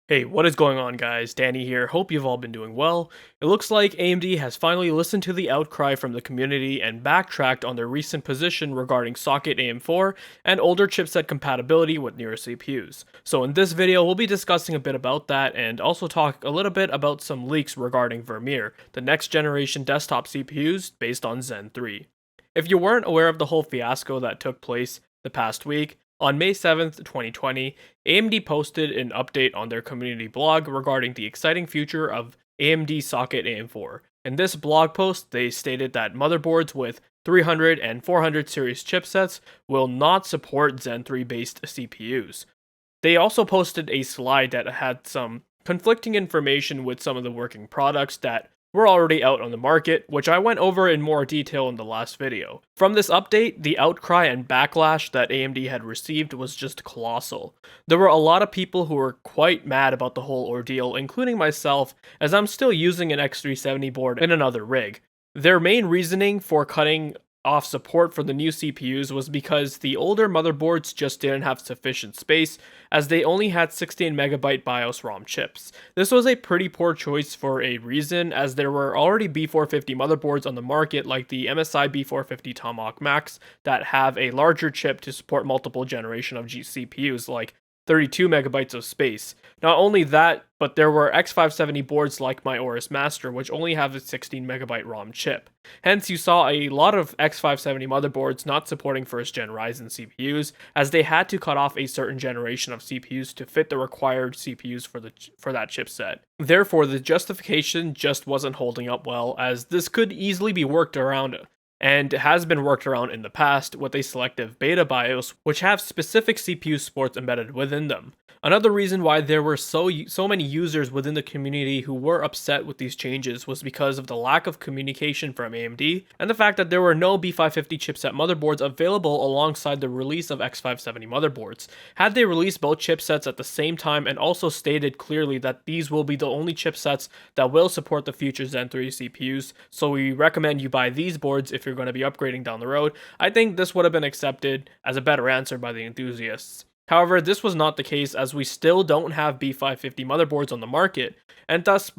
Hey, what is going on, guys? Danny here. Hope you've all been doing well. It looks like AMD has finally listened to the outcry from the community and backtracked on their recent position regarding socket AM4 and older chipset compatibility with newer CPUs. So in this video, we'll be discussing a bit about that and also talk a little bit about some leaks regarding Vermeer, the next generation desktop CPUs based on Zen 3. If you weren't aware of the whole fiasco that took place the past week, on May 7th, 2020, AMD posted an update on their community blog regarding the exciting future of AMD Socket AM4. In this blog post, they stated that motherboards with 300 and 400 series chipsets will not support Zen 3 based CPUs. They also posted a slide that had some conflicting information with some of the working products that were already out on the market, which I went over in more detail in the last video. From this update, the outcry and backlash that AMD had received was just colossal. There were a lot of people who were quite mad about the whole ordeal, including myself, as I'm still using an X370 board in another rig. Their main reasoning for cutting off support for the new CPUs was because the older motherboards just didn't have sufficient space, as they only had 16MB BIOS ROM chips. This was a pretty poor choice for a reason, as there were already B450 motherboards on the market like the MSI B450 Tomahawk Max that have a larger chip to support multiple generation of CPUs like 32MB of space. Not only that, but there were X570 boards like my Aorus Master, which only have a 16MB ROM chip. Hence, you saw a lot of X570 motherboards not supporting first-gen Ryzen CPUs, as they had to cut off a certain generation of CPUs to fit the required CPUs for that chipset. Therefore, the justification just wasn't holding up well, as this could easily be worked around and has been worked around in the past with a selective beta BIOS, which have specific CPU ports embedded within them. Another reason why there were so many users within the community who were upset with these changes was because of the lack of communication from AMD and the fact that there were no B550 chipset motherboards available alongside the release of X570 motherboards. Had they released both chipsets at the same time and also stated clearly that these will be the only chipsets that will support the future Zen 3 CPUs, so we recommend you buy these boards if you're going to be upgrading down the road, I think this would have been accepted as a better answer by the enthusiasts. However, this was not the case, as we still don't have B550 motherboards on the market, and thus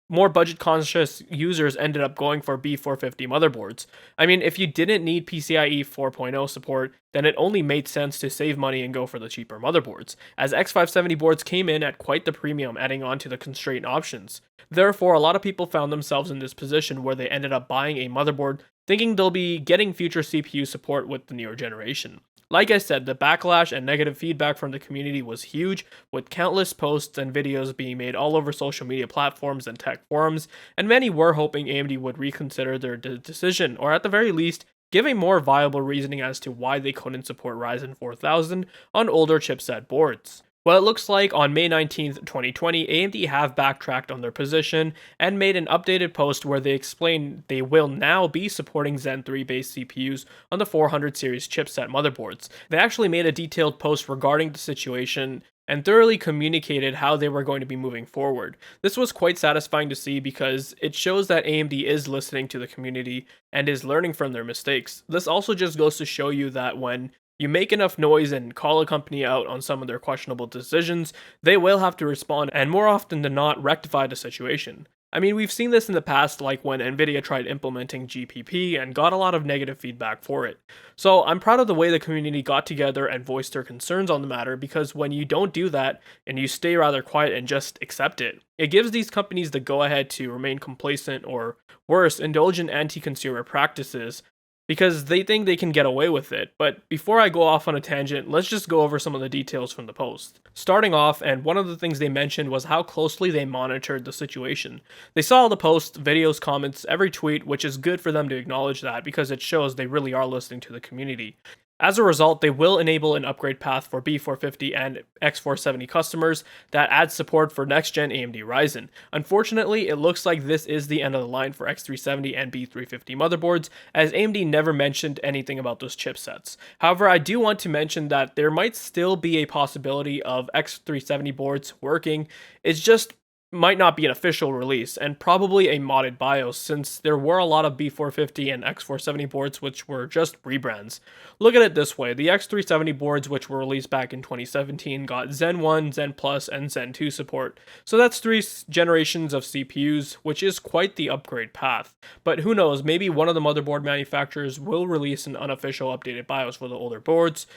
more budget-conscious users ended up going for B450 motherboards. I mean, if you didn't need PCIe 4.0 support, then it only made sense to save money and go for the cheaper motherboards, as X570 boards came in at quite the premium, adding on to the constraint options. Therefore, a lot of people found themselves in this position where they ended up buying a motherboard thinking they'll be getting future CPU support with the newer generation. Like I said, the backlash and negative feedback from the community was huge, with countless posts and videos being made all over social media platforms and tech forums, and many were hoping AMD would reconsider their decision, or at the very least, give a more viable reasoning as to why they couldn't support Ryzen 4000 on older chipset boards. Well, it looks like on May 19th, 2020, AMD have backtracked on their position and made an updated post where they explain they will now be supporting Zen 3 based CPUs on the 400 series chipset motherboards. They actually made a detailed post regarding the situation and thoroughly communicated how they were going to be moving forward. This was quite satisfying to see because it shows that AMD is listening to the community and is learning from their mistakes. This also just goes to show you that when you make enough noise and call a company out on some of their questionable decisions, they will have to respond and more often than not rectify the situation. I mean, we've seen this in the past, like when Nvidia tried implementing GPP and got a lot of negative feedback for it. So I'm proud of the way the community got together and voiced their concerns on the matter, because when you don't do that and you stay rather quiet and just accept it, it gives these companies the go-ahead to remain complacent or, worse, indulge in anti-consumer practices because they think they can get away with it. But before I go off on a tangent, let's just go over some of the details from the post. Starting off, and one of the things they mentioned was how closely they monitored the situation. They saw all the posts, videos, comments, every tweet, which is good for them to acknowledge that because it shows they really are listening to the community. As a result, they will enable an upgrade path for B450 and X470 customers that adds support for next-gen AMD Ryzen. Unfortunately, it looks like this is the end of the line for X370 and B350 motherboards, as AMD never mentioned anything about those chipsets. However, I do want to mention that there might still be a possibility of X370 boards working. It's just might not be an official release, and probably a modded BIOS, since there were a lot of B450 and X470 boards which were just rebrands. Look at it this way, the X370 boards, which were released back in 2017, got Zen 1, Zen Plus, and Zen 2 support, so that's 3 generations of CPUs, which is quite the upgrade path. But who knows, maybe one of the motherboard manufacturers will release an unofficial updated BIOS for the older boards.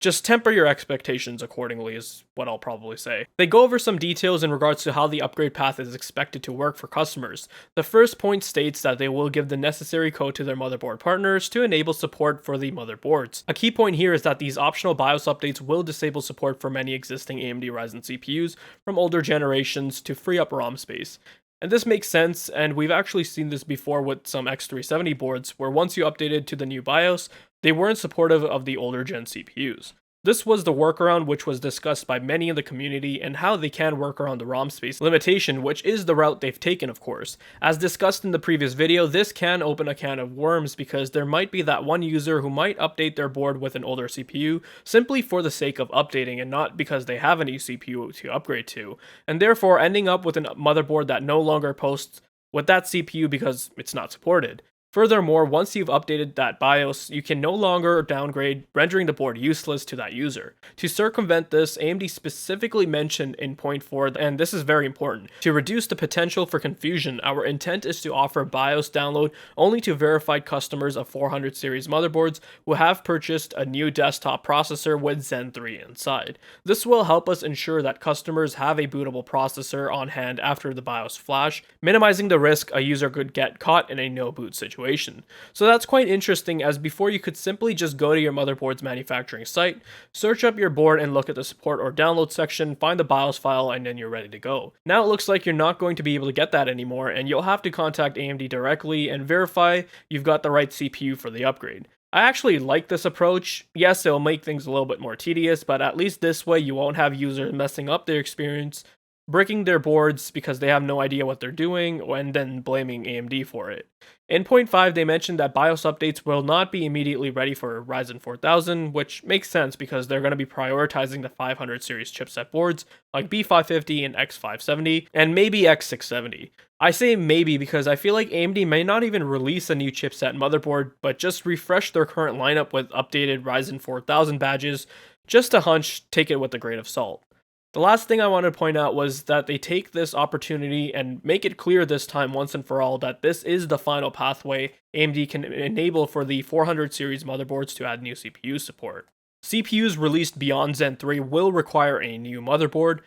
Just temper your expectations accordingly is what I'll probably say. They go over some details in regards to how the upgrade path is expected to work for customers. The first point states that they will give the necessary code to their motherboard partners to enable support for the motherboards. A key point here is that these optional BIOS updates will disable support for many existing AMD Ryzen CPUs from older generations to free up ROM space. And this makes sense, and we've actually seen this before with some X370 boards, where once you updated to the new BIOS, they weren't supportive of the older gen CPUs. This was the workaround which was discussed by many in the community, and how they can work around the ROM space limitation, which is the route they've taken, of course. As discussed in the previous video, this can open a can of worms because there might be that one user who might update their board with an older CPU simply for the sake of updating and not because they have a new CPU to upgrade to, and therefore ending up with a motherboard that no longer posts with that CPU because it's not supported. Furthermore, once you've updated that BIOS, you can no longer downgrade, rendering the board useless to that user. To circumvent this, AMD specifically mentioned in point 4, and this is very important, to reduce the potential for confusion, our intent is to offer BIOS download only to verified customers of 400 series motherboards who have purchased a new desktop processor with Zen 3 inside. This will help us ensure that customers have a bootable processor on hand after the BIOS flash, minimizing the risk a user could get caught in a no-boot situation. So that's quite interesting, as before you could simply just go to your motherboard's manufacturing site, search up your board and look at the support or download section, find the BIOS file, and then you're ready to go. Now it looks like you're not going to be able to get that anymore, and you'll have to contact AMD directly and verify you've got the right CPU for the upgrade. I actually like this approach. Yes, it'll make things a little bit more tedious, but at least this way you won't have users messing up their experience, bricking their boards because they have no idea what they're doing, and then blaming AMD for it. In point 5, they mentioned that BIOS updates will not be immediately ready for Ryzen 4000, which makes sense because they're going to be prioritizing the 500 series chipset boards like B450 and X570, and maybe X670. I say maybe because I feel like AMD may not even release a new chipset motherboard, but just refresh their current lineup with updated Ryzen 4000 badges. Just a hunch, take it with a grain of salt. The last thing I wanted to point out was that they take this opportunity and make it clear this time once and for all that this is the final pathway AMD can enable for the 400 series motherboards to add new CPU support. CPUs released beyond Zen 3 will require a new motherboard.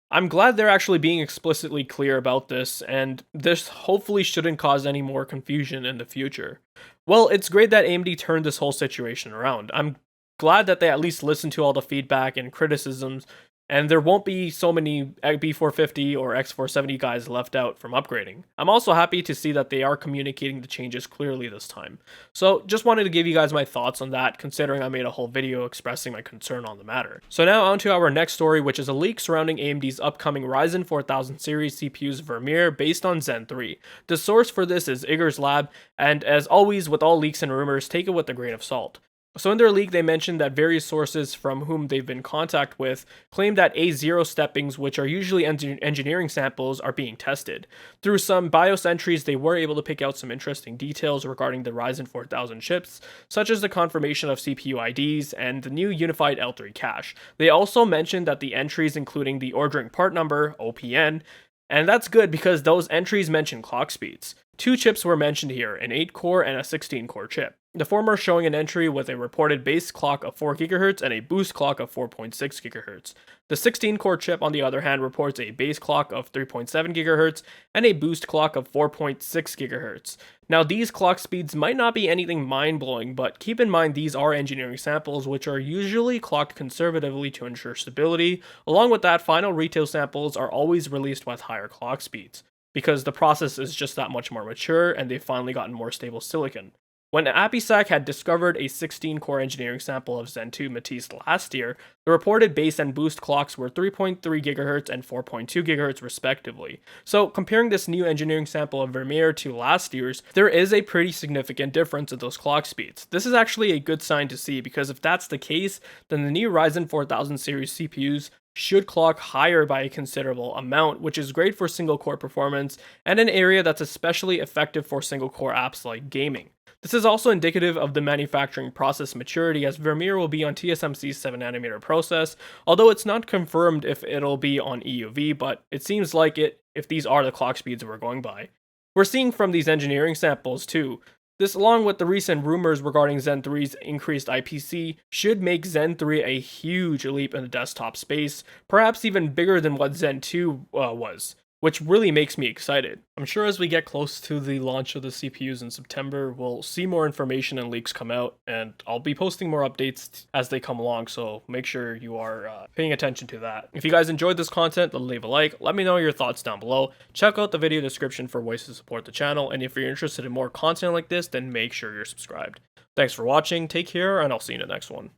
I'm glad they're actually being explicitly clear about this, and this hopefully shouldn't cause any more confusion in the future. Well, it's great that AMD turned this whole situation around. I'm glad that they at least listened to all the feedback and criticisms, and there won't be so many B450 or X470 guys left out from upgrading. I'm also happy to see that they are communicating the changes clearly this time. So just wanted to give you guys my thoughts on that, considering I made a whole video expressing my concern on the matter. So now on to our next story, which is a leak surrounding AMD's upcoming Ryzen 4000 series CPU's Vermeer based on Zen 3. The source for this is EVGA's lab, and as always with all leaks and rumors, take it with a grain of salt. So in their leak, they mentioned that various sources from whom they've been in contact with claim that A0 steppings, which are usually engineering samples, are being tested. Through some BIOS entries, they were able to pick out some interesting details regarding the Ryzen 4000 chips, such as the confirmation of CPU IDs and the new unified L3 cache. They also mentioned that the entries including the ordering part number, OPN, and that's good because those entries mention clock speeds. 2 chips were mentioned here, an 8-core and a 16-core chip. The former showing an entry with a reported base clock of 4 GHz and a boost clock of 4.6 GHz. The 16-core chip, on the other hand, reports a base clock of 3.7 GHz and a boost clock of 4.6 GHz. Now, these clock speeds might not be anything mind-blowing, but keep in mind these are engineering samples, which are usually clocked conservatively to ensure stability. Along with that, final retail samples are always released with higher clock speeds, because the process is just that much more mature and they've finally gotten more stable silicon. When AppySac had discovered a 16-core engineering sample of Zen 2 Matisse last year, the reported base and boost clocks were 3.3 GHz and 4.2 GHz respectively. So comparing this new engineering sample of Vermeer to last year's, there is a pretty significant difference in those clock speeds. This is actually a good sign to see, because if that's the case, then the new Ryzen 4000 series CPUs should clock higher by a considerable amount, which is great for single core performance and an area that's especially effective for single core apps like gaming. This is also indicative of the manufacturing process maturity, as Vermeer will be on TSMC's 7nm process, although it's not confirmed if it'll be on EUV, but it seems like it if these are the clock speeds we're going by. We're seeing from these engineering samples too. This, along with the recent rumors regarding Zen 3's increased IPC, should make Zen 3 a huge leap in the desktop space, perhaps even bigger than what Zen 2 was, which really makes me excited. I'm sure as we get close to the launch of the CPUs in September, we'll see more information and leaks come out, and I'll be posting more updates as they come along, so make sure you are paying attention to that. If you guys enjoyed this content, then leave a like, let me know your thoughts down below, check out the video description for ways to support the channel, and if you're interested in more content like this, then make sure you're subscribed. Thanks for watching, take care, and I'll see you in the next one.